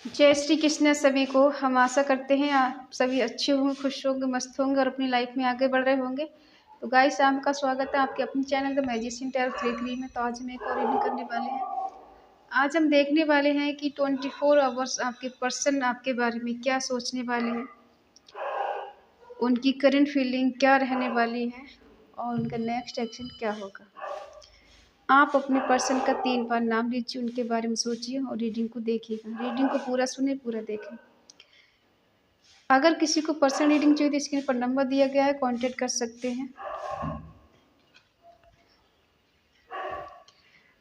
जय श्री कृष्ण सभी को। हम आशा करते हैं आप सभी अच्छे होंगे, खुश होंगे, मस्त होंगे और अपनी लाइफ में आगे बढ़ रहे होंगे। तो गाइस, आपका स्वागत है आपके अपने चैनल द मैजिशियन टैरो 33 में। तो आज हम एक और रीडिंग करने वाले हैं। आज हम देखने वाले हैं कि 24 आवर्स आपके पर्सन आपके बारे में क्या सोचने वाले हैं, उनकी करंट फीलिंग क्या रहने वाली है और उनका नेक्स्ट एक्शन क्या होगा। आप अपने पर्सन का 3 बार नाम लीजिए, उनके बारे में सोचिए और रीडिंग को देखिएगा। रीडिंग को पूरा सुने, पूरा देखें। अगर किसी को पर्सनल रीडिंग चाहिए तो स्क्रीन पर नंबर दिया गया है, कांटेक्ट कर सकते हैं।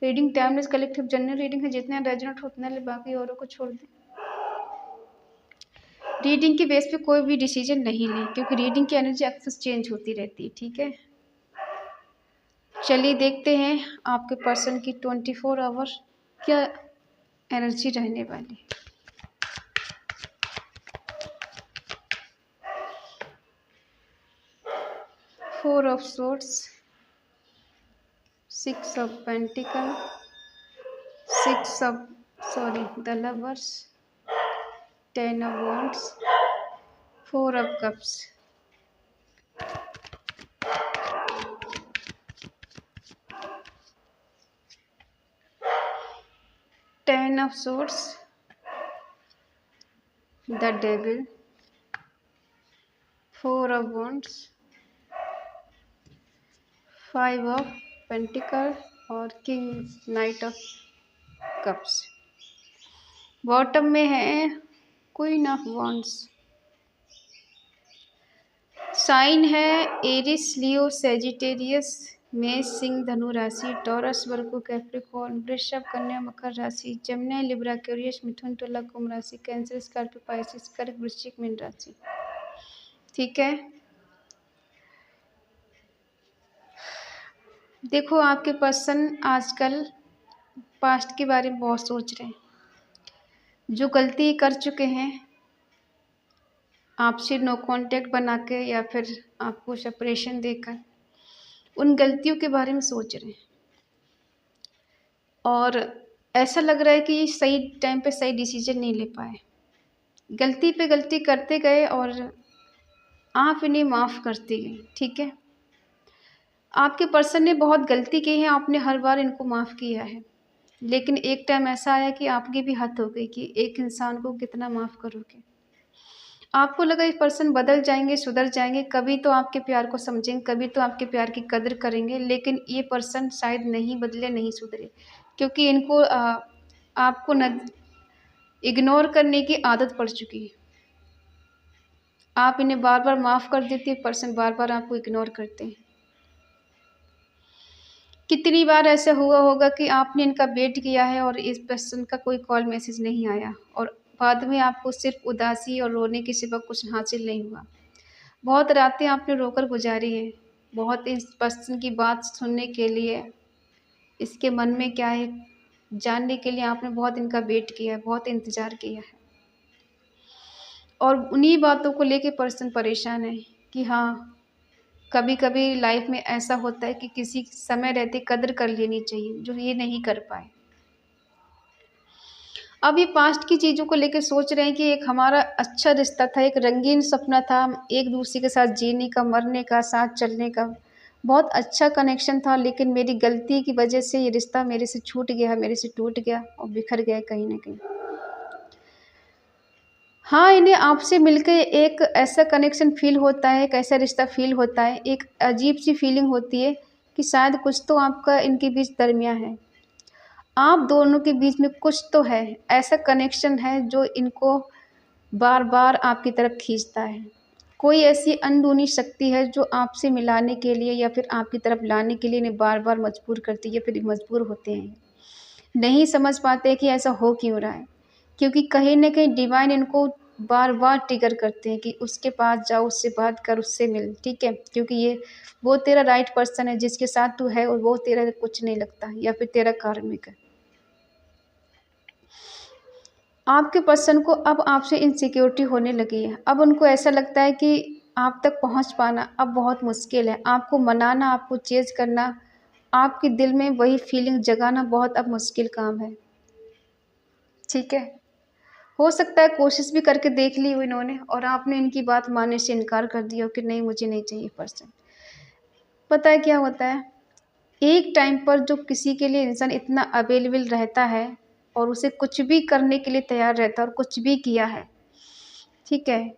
Reading timeless collective general reading है, जितने रेजोनेट उतने ले, बाकी औरों को छोड़ दें। रीडिंग के बेस पे कोई भी डिसीजन नहीं लें, क्योंकि रीडिंग की एनर्जी अक्सर चेंज होती रहती है। ठीक है, चलिए देखते हैं आपके पर्सन की 24 आवर क्या एनर्जी रहने वाली। 4 of swords, 6 of pentacle, the lovers, 10 of wands, 4 of cups, 10 of swords, the devil, 4 of wands, 5 of pentacle और king night of cups. Bottom में है क्वीन ऑफ वॉन्ड्स। साइन है एरिस, लियो, Sagittarius, मेष, सिंह, धनु राशि, टॉरस, वर्गो, Capricorn, वृषभ, कन्या, मकर राशि, जमुना, लिब्रा, एक्वेरियस, मिथुन, तुला, कुंभ राशि, कैंसर, स्कॉर्पियो, पाइसिस, कर्क, वृश्चिक, मीन राशि। ठीक है, देखो आपके पर्सन आजकल पास्ट के बारे में बहुत सोच रहे हैं। जो गलती कर चुके हैं आपसे नो कांटेक्ट बना के या फिर आपको सेपरेशन देकर, उन गलतियों के बारे में सोच रहे हैं। और ऐसा लग रहा है कि सही टाइम पे सही डिसीजन नहीं ले पाए, गलती पे गलती करते गए और आप इन्हें माफ़ करते गए। ठीक है, आपके पर्सन ने बहुत गलती की है, आपने हर बार इनको माफ़ किया है, लेकिन एक टाइम ऐसा आया कि आपकी भी हद हो गई कि एक इंसान को कितना माफ़ करोगे। आपको लगा ये पर्सन बदल जाएंगे, सुधर जाएंगे, कभी तो आपके प्यार को समझेंगे, कभी तो आपके प्यार की कदर करेंगे, लेकिन ये पर्सन शायद नहीं बदले, नहीं सुधरे, क्योंकि इनको आपको इग्नोर करने की आदत पड़ चुकी है। आप इन्हें बार बार माफ़ कर देते हैं, पर्सन बार बार आपको इग्नोर करते हैं। कितनी बार ऐसा हुआ होगा कि आपने इनका वेट किया है और इस पर्सन का कोई कॉल मैसेज नहीं आया और बाद में आपको सिर्फ उदासी और रोने के सिवा कुछ हासिल नहीं हुआ। बहुत रातें आपने रोकर गुजारी है, बहुत इस पर्सन की बात सुनने के लिए, इसके मन में क्या है जानने के लिए आपने बहुत इनका वेट किया है, बहुत इंतज़ार किया है। और उन्हीं बातों को लेके पर्सन परेशान है कि हाँ, कभी कभी लाइफ में ऐसा होता है कि किसी समय रहते कदर कर लेनी चाहिए, जो ये नहीं कर पाए। अब ये पास्ट की चीज़ों को लेकर सोच रहे हैं कि एक हमारा अच्छा रिश्ता था, एक रंगीन सपना था, एक दूसरे के साथ जीने का, मरने का, साथ चलने का, बहुत अच्छा कनेक्शन था, लेकिन मेरी गलती की वजह से ये रिश्ता मेरे से छूट गया, मेरे से टूट गया और बिखर गया कहीं ना कहीं। हाँ, इन्हें आपसे मिलकर एक ऐसा कनेक्शन फील होता है, एक ऐसा रिश्ता फील होता है, एक अजीब सी फीलिंग होती है कि शायद कुछ तो आपका इनके बीच दरमियाँ है, आप दोनों के बीच में कुछ तो है, ऐसा कनेक्शन है जो इनको बार बार आपकी तरफ खींचता है। कोई ऐसी अंदरूनी शक्ति है जो आपसे मिलाने के लिए या फिर आपकी तरफ लाने के लिए इन्हें बार बार मजबूर करती है, या फिर मजबूर होते हैं। नहीं समझ पाते कि ऐसा हो क्यों रहा है, क्योंकि कहीं ना कहीं डिवाइन इनको बार बार ट्रिगर करते हैं कि उसके पास जाओ, उससे बात कर, उससे मिल। ठीक है, क्योंकि ये वो तेरा राइट पर्सन है जिसके साथ तू है, और वो तेरा कुछ नहीं लगता या फिर तेरा कार्मिक है। आपके पर्सन को अब आपसे इनसिक्योरिटी होने लगी है। अब उनको ऐसा लगता है कि आप तक पहुंच पाना अब बहुत मुश्किल है, आपको मनाना, आपको चेज करना, आपके दिल में वही फीलिंग जगाना बहुत अब मुश्किल काम है। ठीक है, हो सकता है कोशिश भी करके देख ली हो इन्होंने और आपने इनकी बात मानने से इनकार कर दिया हो कि नहीं, मुझे नहीं चाहिए पर्सन। पता है क्या होता है, एक टाइम पर जो किसी के लिए इंसान इतना अवेलेबल रहता है और उसे कुछ भी करने के लिए तैयार रहता है और कुछ भी किया है, ठीक है,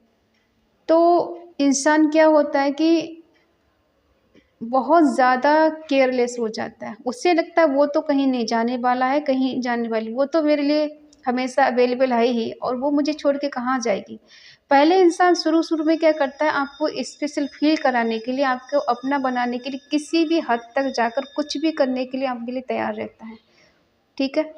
तो इंसान क्या होता है कि बहुत ज़्यादा केयरलेस हो जाता है। उसे लगता है वो तो कहीं नहीं जाने वाला है, कहीं जाने वाली, वो तो मेरे लिए हमेशा अवेलेबल है ही और वो मुझे छोड़ के कहाँ जाएगी। पहले इंसान शुरू-शुरू में क्या करता है, आपको स्पेशल फ़ील कराने के लिए, आपको अपना बनाने के लिए किसी भी हद तक जाकर कुछ भी करने के लिए आपके लिए तैयार रहता है, ठीक है?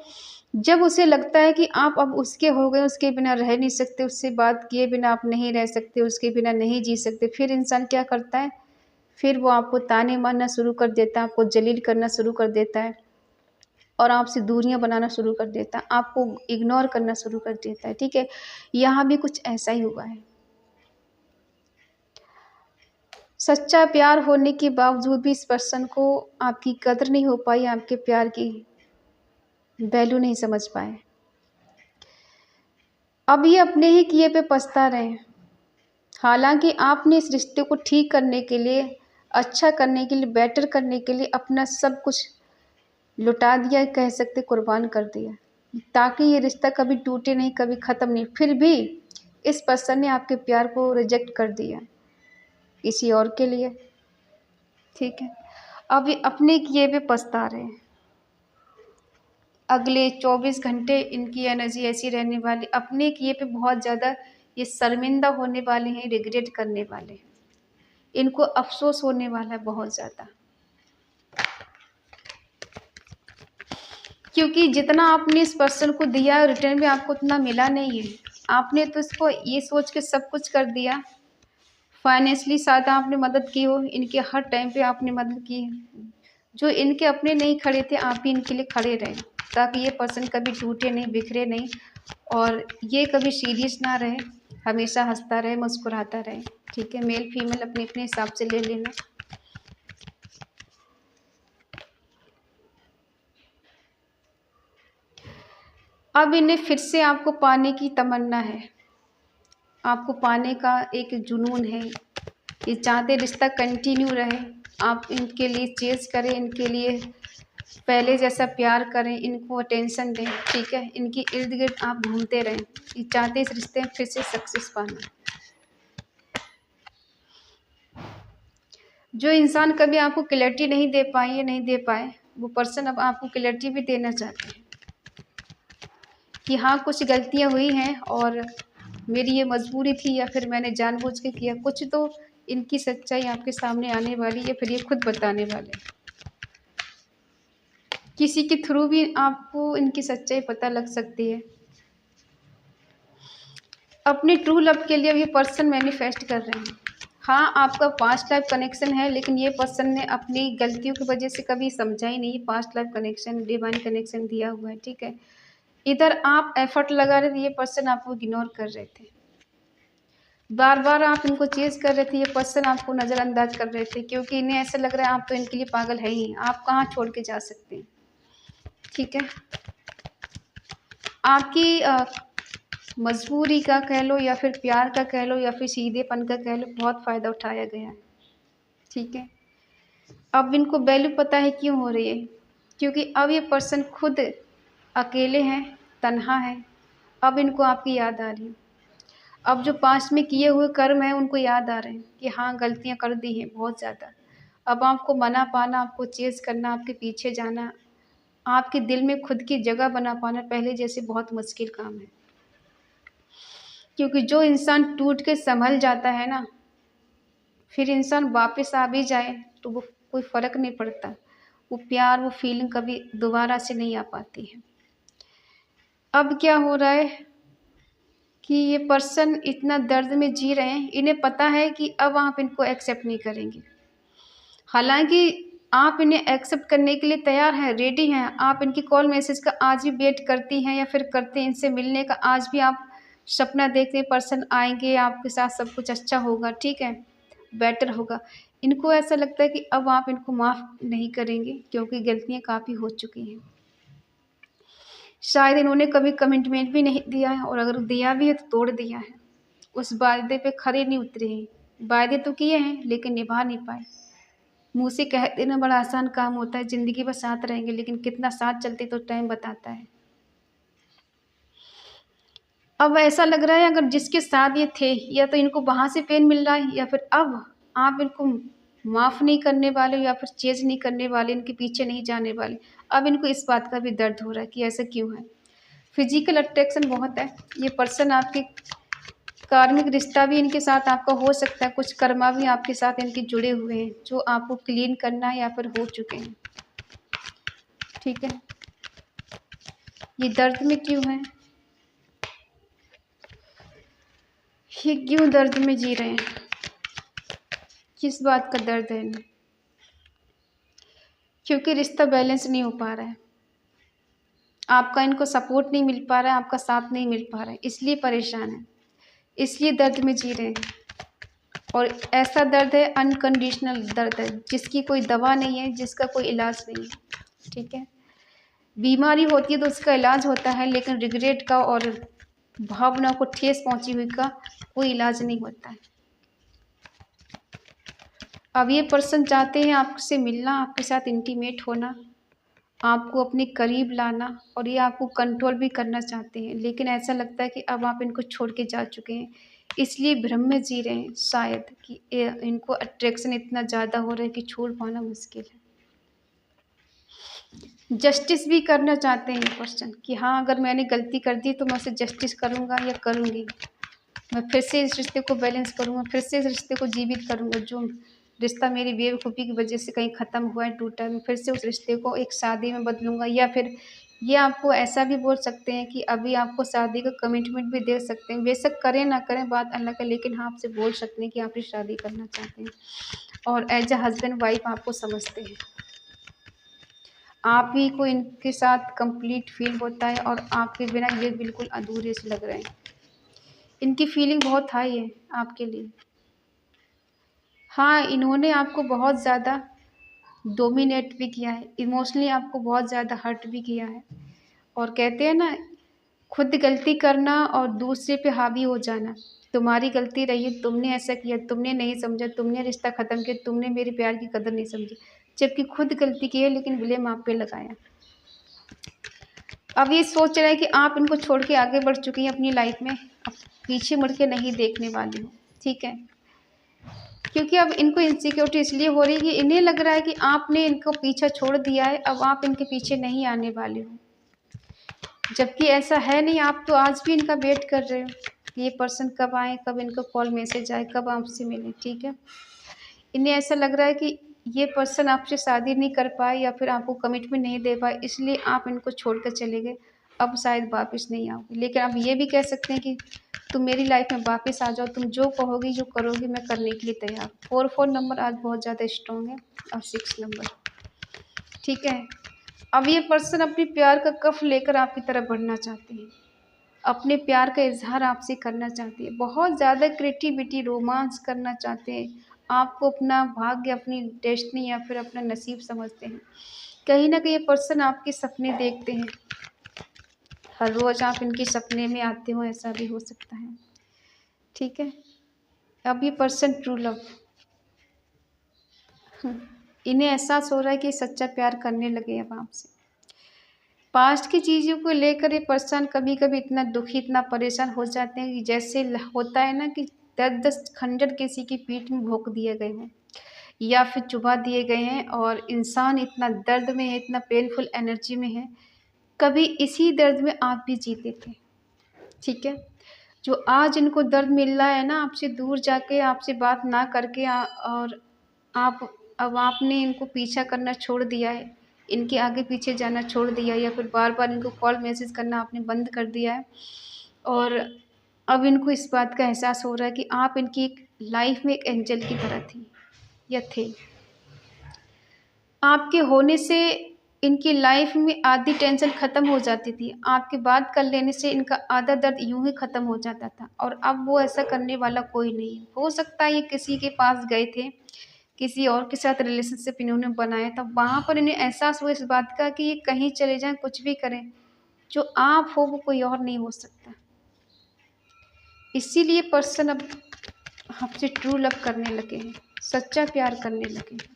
जब उसे लगता है कि आप अब उसके हो गए, उसके बिना रह नहीं सकते, उससे बात किए बिना आप नहीं रह सकते, उसके बिना नहीं जी सकते, फिर इंसान क्या करता है, फिर वो आपको ताने मारना शुरू कर देता है, आपको जलील करना शुरू कर देता है और आपसे दूरियां बनाना शुरू कर देता है, आपको इग्नोर करना शुरू कर देता है, ठीक है? यहाँ भी कुछ ऐसा ही हुआ है। सच्चा प्यार होने के बावजूद भी इस पर्सन को आपकी कदर नहीं हो पाई, आपके प्यार की वैल्यू नहीं समझ पाए। अब ये अपने ही किए पे पछता रहे हैं। हालाँकि आपने इस रिश्ते को ठीक करने के लिए, अच्छा करने के लिए, बेटर करने के लिए अपना सब कुछ लुटा दिया, कह सकते कुर्बान कर दिया, ताकि ये रिश्ता कभी टूटे नहीं, कभी ख़त्म नहीं। फिर भी इस पर्सन ने आपके प्यार को रिजेक्ट कर दिया किसी और के लिए, ठीक है? अब ये अपने किए पे पछता रहे हैं। अगले 24 घंटे इनकी एनर्जी ऐसी रहने वाली, अपने किए पे बहुत ज़्यादा ये शर्मिंदा होने वाले हैं, रिग्रेट करने वाले हैं। इनको अफ़सोस होने वाला है बहुत ज़्यादा। क्योंकि जितना आपने इस पर्सन को दिया है रिटर्न में आपको उतना मिला नहीं है। आपने तो इसको ये सोच के सब कुछ कर दिया, फाइनेंशियली शायद आपने मदद की हो, इनके हर टाइम पे आपने मदद की है। जो इनके अपने नहीं खड़े थे, आप ही इनके लिए खड़े रहे, ताकि ये पर्सन कभी टूटे नहीं, बिखरे नहीं और ये कभी सीरियस ना रहे, हमेशा हँसता रहे, मुस्कुराता रहे, ठीक है? मेल फीमेल अपने-अपने हिसाब से ले लेना। अब इन्हें फिर से आपको पाने की तमन्ना है, आपको पाने का एक जुनून है। ये चाहते रिश्ता कंटिन्यू रहे, आप इनके लिए चेज़ करें, इनके लिए पहले जैसा प्यार करें, इनको अटेंशन दें, ठीक है? इनके इर्द-गिर्द आप घूमते रहें। ये चाहते इस रिश्ते में फिर से सक्सेस पाना। जो इंसान कभी आपको क्लैरिटी नहीं दे पाई या नहीं दे पाए, वो पर्सन अब आपको क्लैरिटी भी देना चाहते हैं कि हाँ, कुछ गलतियाँ हुई हैं और मेरी ये मजबूरी थी या फिर मैंने जानबूझ के किया। कुछ तो इनकी सच्चाई आपके सामने आने वाली है, फिर ये खुद बताने वाले हैं। किसी के थ्रू भी आपको इनकी सच्चाई पता लग सकती है। अपने ट्रू लव के लिए अब ये पर्सन मैनिफेस्ट कर रहे हैं। हाँ, आपका पास्ट लाइफ कनेक्शन है, लेकिन ये पर्सन ने अपनी गलतियों की वजह से कभी समझा ही नहीं। Past life connection, divine connection दिया हुआ है, ठीक है? इधर आप एफर्ट लगा रहे थे, ये पर्सन आपको इग्नोर कर रहे थे। बार-बार आप इनको चेज़ कर रहे थे, ये पर्सन आपको नज़रअंदाज कर रहे थे, क्योंकि इन्हें ऐसा लग रहा है आप तो इनके लिए पागल है ही, आप कहाँ छोड़ के जा सकते हैं, ठीक है? आपकी मजबूरी का कह लो या फिर प्यार का कह लो या फिर सीधेपन का कह लो, बहुत फ़ायदा उठाया गया है, ठीक है? अब इनको वैल्यू पता है क्यों हो रही है, क्योंकि अब ये पर्सन खुद अकेले हैं, तन्हा है, अब इनको आपकी याद आ रही है। अब जो पास्ट में किए हुए कर्म हैं उनको याद आ रहे हैं कि हाँ, गलतियाँ कर दी हैं बहुत ज़्यादा। अब आपको मना पाना, आपको चेज़ करना, आपके पीछे जाना, आपके दिल में खुद की जगह बना पाना पहले जैसे बहुत मुश्किल काम है। क्योंकि जो इंसान टूट के सँभल जाता है ना, फिर इंसान वापस आ भी जाए तो वो कोई फ़र्क नहीं पड़ता। वो प्यार, वो फीलिंग कभी दोबारा से नहीं आ पाती है। अब क्या हो रहा है कि ये पर्सन इतना दर्द में जी रहे हैं, इन्हें पता है कि अब आप इनको एक्सेप्ट नहीं करेंगे। हालाँकि आप इन्हें एक्सेप्ट करने के लिए तैयार हैं, रेडी हैं, आप इनकी कॉल मैसेज का आज भी वेट करती हैं या फिर करते हैं, इनसे मिलने का आज भी आप सपना देखते हैं पर्सन आएँगे, आपके साथ सब कुछ अच्छा होगा, ठीक है, बेटर होगा। इनको ऐसा लगता है कि अब आप इनको माफ़ नहीं करेंगे क्योंकि गलतियाँ काफ़ी हो चुकी हैं। शायद इन्होंने कभी कमिटमेंट भी नहीं दिया है, और अगर दिया भी है तो तोड़ दिया है। उस वादे पे खरे नहीं उतरे हैं। वादे तो किए हैं लेकिन निभा नहीं पाए। मुँह से कह देना बड़ा आसान काम होता है, ज़िंदगी भर साथ रहेंगे, लेकिन कितना साथ चलते तो टाइम बताता है। अब ऐसा लग रहा है अगर जिसके साथ ये थे, या तो इनको वहाँ से पेन मिल रहा है, या फिर अब आप इनको माफ़ नहीं करने वाले, या फिर चेंज नहीं करने वाले, इनके पीछे नहीं जाने वाले। अब इनको इस बात का भी दर्द हो रहा है कि ऐसा क्यों है। फिजिकल अट्रैक्शन बहुत है। ये पर्सन आपके कार्मिक रिश्ता भी इनके साथ आपका हो सकता है, कुछ कर्मा भी आपके साथ इनके जुड़े हुए हैं जो आपको क्लीन करना है या फिर हो चुके हैं। ठीक है, ये दर्द में क्यों है, ये क्यों दर्द में जी रहे हैं, किस बात का दर्द है इन्हें? क्योंकि रिश्ता बैलेंस नहीं हो पा रहा है, आपका इनको सपोर्ट नहीं मिल पा रहा है, आपका साथ नहीं मिल पा रहा है, इसलिए परेशान है, इसलिए दर्द में जी रहे हैं। और ऐसा दर्द है, अनकंडीशनल दर्द है, जिसकी कोई दवा नहीं है, जिसका कोई इलाज नहीं है। ठीक है, बीमारी होती है तो उसका इलाज होता है, लेकिन रिग्रेट का और भावना को ठेस पहुंची हुई का कोई इलाज नहीं होता है। अब ये पर्सन चाहते हैं आपसे मिलना, आपके साथ इंटीमेट होना, आपको अपने करीब लाना, और ये आपको कंट्रोल भी करना चाहते हैं, लेकिन ऐसा लगता है कि अब आप इनको छोड़ के जा चुके हैं, इसलिए भ्रम में जी रहे हैं शायद कि इनको अट्रैक्शन इतना ज़्यादा हो रहा है कि छोड़ पाना मुश्किल है। जस्टिस भी करना चाहते हैं ये पर्सन कि हाँ, अगर मैंने गलती कर दी तो मैं उसे जस्टिस करूँगा या करूँगी, मैं फिर से इस रिश्ते को बैलेंस करूँगा, फिर से इस रिश्ते को जीवित करूँगा। जो रिश्ता मेरी बेवकूफ़ी की वजह से कहीं ख़त्म हुआ है, टूटा है, मैं फिर से उस रिश्ते को एक शादी में बदलूँगा। या फिर ये आपको ऐसा भी बोल सकते हैं कि अभी आपको शादी का कमिटमेंट भी दे सकते हैं, बेशक करें ना करें बात अलग है, लेकिन हाँ, आपसे बोल सकते हैं कि आप ये शादी करना चाहते हैं, और एज अ हस्बैंड वाइफ आपको समझते हैं। आप ही को इनके साथ कंप्लीट फील होता है, और आपके बिना ये बिल्कुल अधूरे से लग रहे हैं। इनकी फीलिंग बहुत हाई है आपके लिए। हाँ, इन्होंने आपको बहुत ज़्यादा डोमिनेट भी किया है, इमोशनली आपको बहुत ज़्यादा हर्ट भी किया है। और कहते हैं ना, खुद गलती करना और दूसरे पे हावी हो जाना। तुम्हारी गलती रही है, तुमने ऐसा किया, तुमने नहीं समझा, तुमने रिश्ता ख़त्म किया, तुमने मेरे प्यार की कदर नहीं समझी। जबकि खुद गलती की है, लेकिन ब्लेम आप पे लगाया। अब ये सोच रहा है कि आप इनको छोड़ के आगे बढ़ चुकी हैं अपनी लाइफ में, अब पीछे मुड़ के नहीं देखने वाली हो। ठीक है, क्योंकि अब इनको इनसिक्योरिटी इसलिए हो रही है कि इन्हें लग रहा है कि आपने इनको पीछा छोड़ दिया है, अब आप इनके पीछे नहीं आने वाले हो। जबकि ऐसा है नहीं, आप तो आज भी इनका वेट कर रहे हो, ये पर्सन कब आए, कब इनको कॉल मैसेज आए, कब आपसे मिले। ठीक है, इन्हें ऐसा लग रहा है कि ये पर्सन आपसे शादी नहीं कर पाए, या फिर आपको कमिटमेंट नहीं दे पाए, इसलिए आप इनको छोड़ कर चले गए, अब शायद वापस नहीं आओगे। लेकिन आप ये भी कह सकते हैं कि तुम मेरी लाइफ में वापस आ जाओ, तुम जो कहोगी, जो करोगी, मैं करने के लिए तैयार। 4 नंबर आज बहुत ज़्यादा स्ट्रॉन्ग है, और 6 नंबर। ठीक है, अब ये पर्सन अपने प्यार का कफ लेकर आपकी तरफ बढ़ना चाहते हैं, अपने प्यार का इजहार आपसे करना चाहते हैं, बहुत ज़्यादा क्रिएटिविटी, रोमांस करना चाहते हैं, आपको अपना भाग्य, अपनी डेस्टिनी या फिर अपना नसीब समझते हैं। कहीं ना कहीं ये पर्सन आपके सपने देखते हैं, हर रोज़ आप इनके सपने में आते हो, ऐसा भी हो सकता है। ठीक है, अब ये पर्सन ट्रू लव, इन्हें एहसास हो रहा है कि सच्चा प्यार करने लगे अब आपसे। पास्ट की चीज़ों को लेकर ये पर्सन कभी कभी इतना दुखी, इतना परेशान हो जाते हैं कि जैसे होता है ना कि 10-10 खंजर किसी की पीठ में भोंक दिए गए हों, या फिर चुभा दिए गए हैं, और इंसान इतना दर्द में है, इतना पेनफुल एनर्जी में है। कभी इसी दर्द में आप भी जीते थे। ठीक है, जो आज इनको दर्द मिल रहा है ना, आपसे दूर जाके, आपसे बात ना करके, और आप, अब आपने इनको पीछा करना छोड़ दिया है, इनके आगे पीछे जाना छोड़ दिया है, या फिर बार बार इनको कॉल मैसेज करना आपने बंद कर दिया है। और अब इनको इस बात का एहसास हो रहा है कि आप इनकी एक लाइफ में एक एंजल की तरह थी या थे। आपके होने से इनकी लाइफ में आधी टेंशन ख़त्म हो जाती थी, आपके बात कर लेने से इनका आधा दर्द यूं ही ख़त्म हो जाता था, और अब वो ऐसा करने वाला कोई नहीं है। हो सकता है ये किसी के पास गए थे, किसी और के साथ रिलेशनशिप इन्होंने बनाया था, वहाँ पर इन्हें एहसास हुआ इस बात का कि ये कहीं चले जाएं, कुछ भी करें, जो आप हो वो कोई और नहीं हो सकता। इसीलिए पर्सन अब आपसे ट्रू लव करने लगे हैं, सच्चा प्यार करने लगे हैं।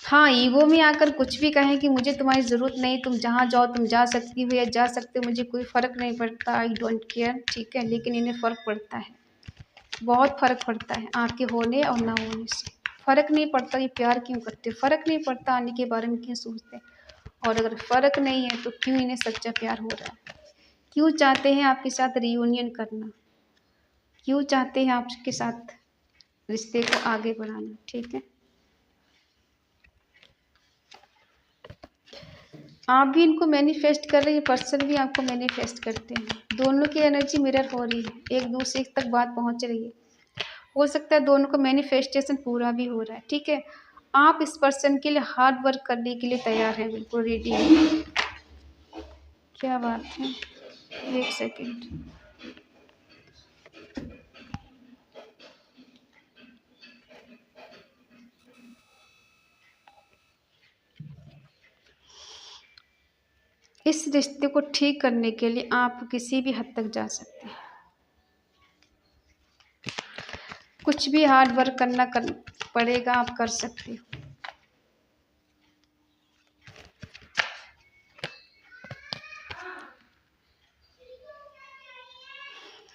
हाँ, ईगो में आकर कुछ भी कहें कि मुझे तुम्हारी ज़रूरत नहीं, तुम जहाँ जाओ तुम जा सकती हो या जा सकते हो, मुझे कोई फ़र्क नहीं पड़ता, आई डोंट केयर, ठीक है। लेकिन इन्हें फ़र्क पड़ता है, बहुत फ़र्क पड़ता है आपके होने और ना होने से। फ़र्क नहीं पड़ता ये प्यार क्यों करते, फ़र्क नहीं पड़ता आने के बारे में क्यों सोचते, और अगर फ़र्क नहीं है तो क्यों इन्हें सच्चा प्यार हो रहा है, क्यों चाहते हैं आपके साथ रियूनियन करना, क्यों चाहते हैं आपके साथ रिश्ते को आगे बढ़ाना, ठीक है। आप भी इनको मैनिफेस्ट कर रहे हैं, पर्सन भी आपको मैनिफेस्ट करते हैं। दोनों की एनर्जी मिरर हो रही है, एक दूसरे तक बात पहुंच रही है। हो सकता है दोनों का मैनिफेस्टेशन पूरा भी हो रहा है, ठीक है। आप इस पर्सन के लिए हार्ड वर्क करने के लिए तैयार हैं, बिल्कुल रेडी हैं। क्या बात है, एक सेकेंड। इस रिश्ते को ठीक करने के लिए आप किसी भी हद तक जा सकते हैं, कुछ भी हार्ड वर्क पड़ेगा, आप कर सकते हो।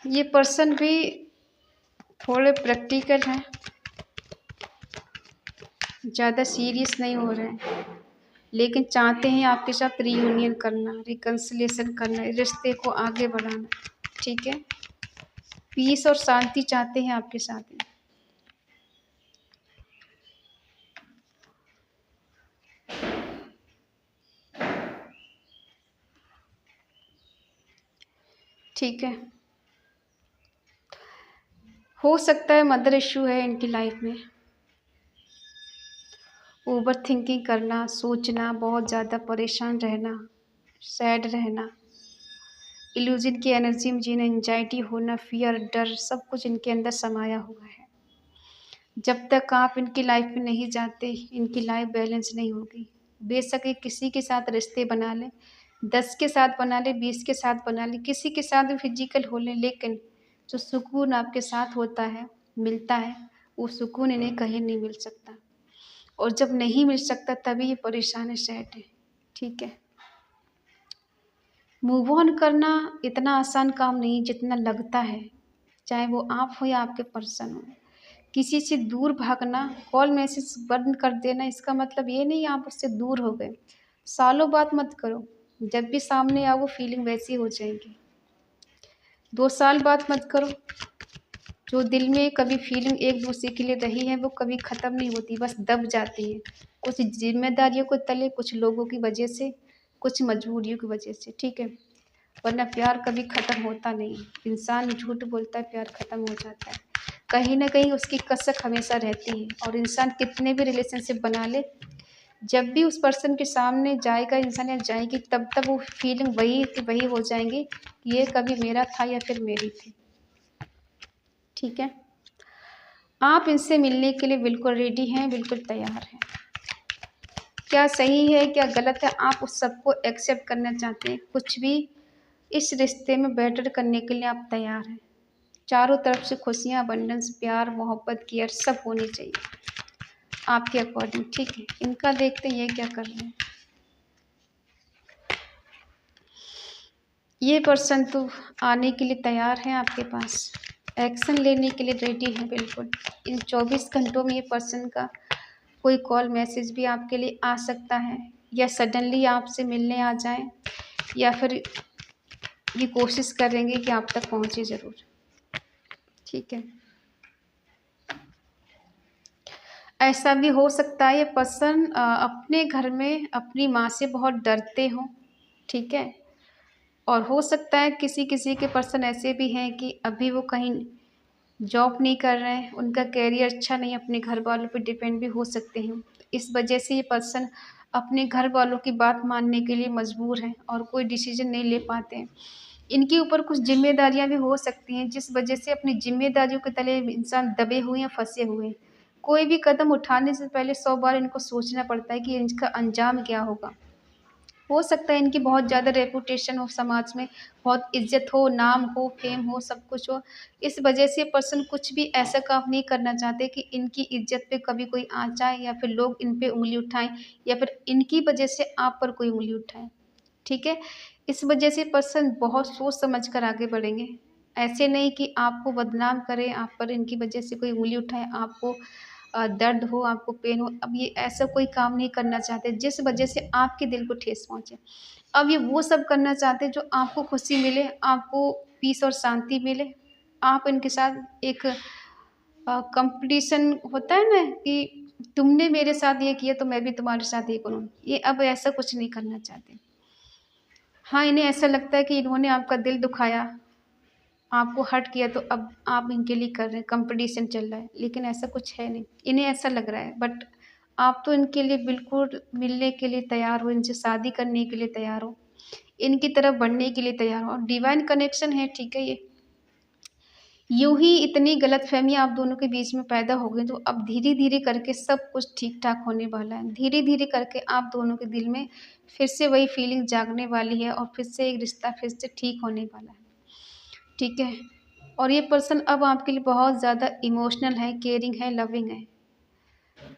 ये पर्सन भी थोड़े प्रैक्टिकल हैं, ज़्यादा सीरियस नहीं हो रहे हैं, लेकिन चाहते हैं आपके साथ रीयूनियन करना, रिकन्सिलेशन करना, रिश्ते को आगे बढ़ाना, ठीक है। पीस और शांति चाहते हैं आपके साथ में। ठीक है, हो सकता है मदर इश्यू है इनकी लाइफ में, ओवर थिंकिंग करना, सोचना, बहुत ज़्यादा परेशान रहना, सैड रहना, इल्यूजन की एनर्जी में जीना, एंजाइटी होना, फियर, डर, सब कुछ इनके अंदर समाया हुआ है। जब तक आप इनकी लाइफ में नहीं जाते, इनकी लाइफ बैलेंस नहीं होगी। बेशक ये किसी के साथ रिश्ते बना लें, 10 के साथ बना लें, 20 के साथ बना लें, किसी के साथ भी फिजिकल हो लें, लेकिन जो सुकून आपके साथ होता है, मिलता है, वो सुकून इन्हें कहीं नहीं मिल सकता। और जब नहीं मिल सकता तभी ये परेशान है, सैड है, ठीक है। मूव ऑन करना इतना आसान काम नहीं जितना लगता है, चाहे वो आप हो या आपके पर्सन हो। किसी से दूर भागना, कॉल मैसेज बंद कर देना, इसका मतलब ये नहीं आप उससे दूर हो गए। सालों बात मत करो, जब भी सामने आओ वो फीलिंग वैसी हो जाएगी। 2 साल बात मत करो, जो दिल में कभी फीलिंग एक दूसरे के लिए रही है वो कभी ख़त्म नहीं होती, बस दब जाती है, कुछ जिम्मेदारियों को तले, कुछ लोगों की वजह से, कुछ मजबूरियों की वजह से, ठीक है। वरना प्यार कभी ख़त्म होता नहीं। इंसान झूठ बोलता है, प्यार ख़त्म हो जाता है, कहीं ना कहीं उसकी कसक हमेशा रहती है। और इंसान कितने भी रिलेशनशिप बना ले, जब भी उस पर्सन के सामने जाएगा इंसान या जाएगी, तब तक वो फीलिंग वही की वही हो जाएंगी कि ये कभी मेरा था या फिर मेरी थी, ठीक है। आप इनसे मिलने के लिए बिल्कुल रेडी हैं, बिल्कुल तैयार हैं। क्या सही है क्या गलत है, आप उस सबको एक्सेप्ट करना चाहते हैं। कुछ भी इस रिश्ते में बेटर करने के लिए आप तैयार हैं। चारों तरफ से खुशियाँ, अबंडेंस, प्यार, मोहब्बत, केयर सब होनी चाहिए आपके अकॉर्डिंग, ठीक है। इनका देखते हैं ये क्या कर रहे हैं। ये पर्सन तो आने के लिए तैयार है आपके पास, एक्शन लेने के लिए रेडी है बिल्कुल। इन 24 घंटों में ये पर्सन का कोई कॉल मैसेज भी आपके लिए आ सकता है, या सडनली आपसे मिलने आ जाएं, या फिर ये कोशिश करेंगे कि आप तक पहुंचे ज़रूर, ठीक है। ऐसा भी हो सकता है ये पर्सन अपने घर में अपनी माँ से बहुत डरते हों, ठीक है। और हो सकता है किसी किसी के पर्सन ऐसे भी हैं कि अभी वो कहीं जॉब नहीं कर रहे हैं, उनका कैरियर अच्छा नहीं, अपने घर वालों पे डिपेंड भी हो सकते हैं। इस वजह से ये पर्सन अपने घर वालों की बात मानने के लिए मजबूर हैं और कोई डिसीजन नहीं ले पाते हैं। इनके ऊपर कुछ जिम्मेदारियां भी हो सकती हैं, जिस वजह से अपनी जिम्मेदारियों के तले इंसान दबे हुए हैं, फंसे हुए हैं। कोई भी कदम उठाने से पहले 100 बार इनको सोचना पड़ता है कि इसका अंजाम क्या होगा। हो सकता है इनकी बहुत ज़्यादा रेपुटेशन हो समाज में, बहुत इज़्ज़त हो, नाम हो, फ़ेम हो, सब कुछ हो। इस वजह से पर्सन कुछ भी ऐसा काम नहीं करना चाहते कि इनकी इज़्ज़त पे कभी कोई आँच आए या फिर लोग इन पे उँगली उठाएँ या फिर इनकी वजह से आप पर कोई उँगली उठाए, ठीक है? इस वजह से पर्सन बहुत सोच समझ कर आगे बढ़ेंगे। ऐसे नहीं कि आपको बदनाम करें, आप पर इनकी वजह से कोई उँगली उठाए, आपको दर्द हो, आपको पेन हो, अब ये ऐसा कोई काम नहीं करना चाहते जिस वजह से आपके दिल को ठेस पहुँचे। अब ये वो सब करना चाहते हैं जो आपको खुशी मिले, आपको पीस और शांति मिले। आप इनके साथ एक कॉम्पिटिशन होता है ना कि तुमने मेरे साथ ये किया तो मैं भी तुम्हारे साथ ये करूँ। ये अब ऐसा कुछ नहीं करना चाहते। हाँ, इन्हें ऐसा लगता है कि इन्होंने आपका दिल दुखाया, आपको हर्ट किया तो अब आप इनके लिए कर रहे हैं, कॉम्पिटिशन चल रहा है, लेकिन ऐसा कुछ है नहीं। इन्हें ऐसा लग रहा है बट आप तो इनके लिए बिल्कुल मिलने के लिए तैयार हो, इनसे शादी करने के लिए तैयार हो, इनकी तरफ बढ़ने के लिए तैयार हो। डिवाइन कनेक्शन है, ठीक है ये। यूँ ही इतनी गलतफ़हमी आप दोनों के बीच में पैदा हो गई तो अब धीरे-धीरे करके सब कुछ ठीक-ठाक होने वाला है। धीरे-धीरे करके आप दोनों के दिल में फिर से वही फीलिंग जागने वाली है और फिर से एक रिश्ता फिर से ठीक होने वाला है। ठीक है? और ये पर्सन अब आपके लिए बहुत ज़्यादा इमोशनल है, केयरिंग है, लविंग है।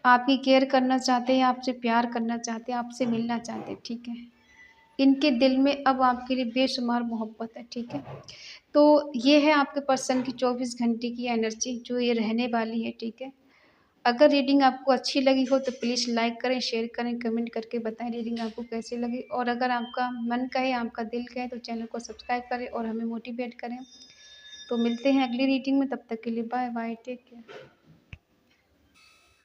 आपकी केयर करना चाहते हैं, आपसे प्यार करना चाहते हैं, आपसे मिलना चाहते हैं, ठीक है? इनके दिल में अब आपके लिए बेशुमार मोहब्बत है, ठीक है? तो ये है आपके पर्सन की 24 घंटे की एनर्जी जो ये रहने वाली है, ठीक है? अगर रीडिंग आपको अच्छी लगी हो तो प्लीज़ लाइक करें, शेयर करें, कमेंट करके बताएँ रीडिंग आपको कैसी लगी और अगर आपका मन कहे, आपका दिल कहे तो चैनल को सब्सक्राइब करें और हमें मोटिवेट करें। तो मिलते हैं अगली रीडिंग में, तब तक के लिए बाय बाय, टेक केयर।